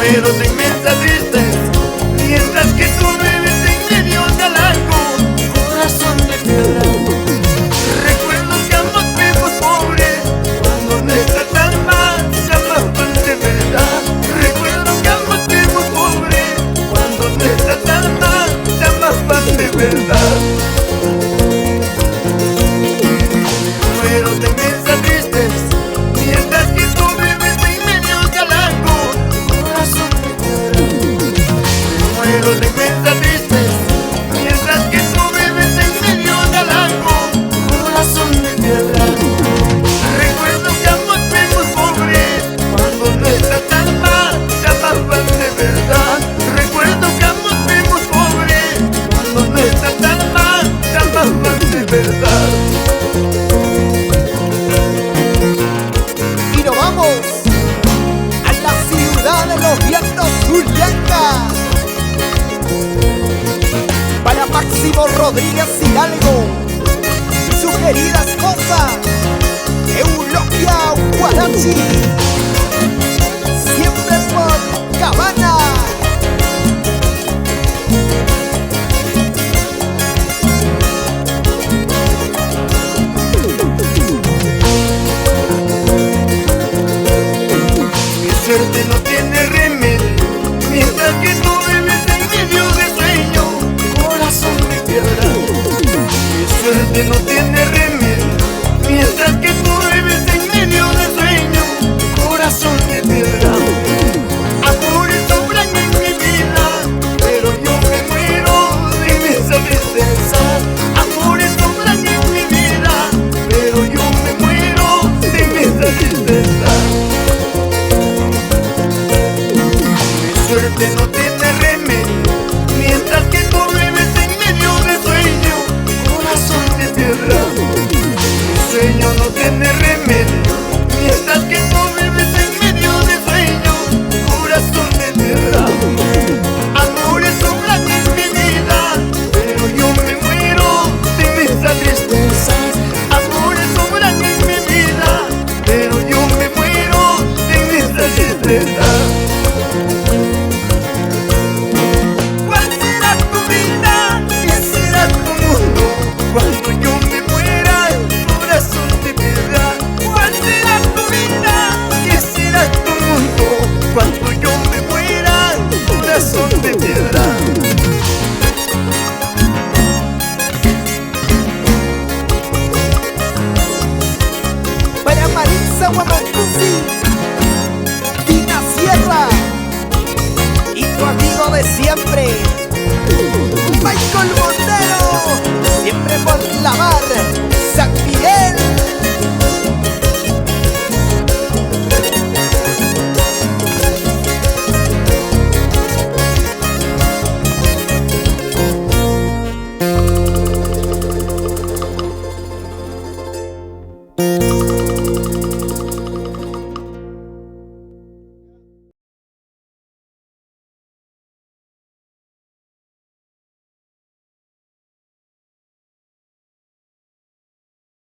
Muero de inmensa tristeza, mientras que tú vives en medio del lago, corazón de piedra. Recuerdo que ambos fuimos pobres, cuando nuestras almas se amaban de verdad. Recuerdo que ambos fuimos pobres, cuando nuestras almas se amaban de verdad. Muero de inmensa tristeza, mientras que tú vives en medio del lago, corazón de piedra. Muero de inmensa tristeza, mientras que tú vives en medio del lago, corazón de piedra. Recuerdo que ambos fuimos pobres, cuando nuestras almas se amaban de verdad. Recuerdo que ambos fuimos pobres, cuando nuestras almas se amaban de verdad. Y nos vamos a la ciudad de los vientos, Juliaca, para Máximo Rodríguez Hidalgo y su querida esposa Eulogia Guarachi, siempre por Cabana. Mi suerte no tiene remedio, mientras que tú vives en medio de sueño, corazón de piedra. Mi suerte no tiene remedio, mientras que tú vives en medio de sueño, corazón de piedra. Amores sobran en mi vida, pero yo me muero de inmensa tristeza. Amores sobran en mi vida, pero yo me muero de inmensa tristeza. Mi suerte no tiene remedio, mientras que tú vives en medio de sueño, corazón de piedra. Mi sueño no tiene remedio, mientras que tú vives en medio de sueño, corazón de piedra. Amores sobran en mi vida, pero yo me muero de inmensa tristeza. Amores sobran en mi vida, pero yo me muero de inmensa tristeza. ¿Cuál será tu vida? ¿Qué será tu mundo? Cuando yo me muera, corazón de piedra. ¿Cuál será tu vida? ¿Qué será tu mundo? Cuando yo me muera, corazón de piedra. Para Marisa Guamacusi, Tina Sierra y tu amigo de siempre, Michael Montero, siempre por la mar, San Miguel.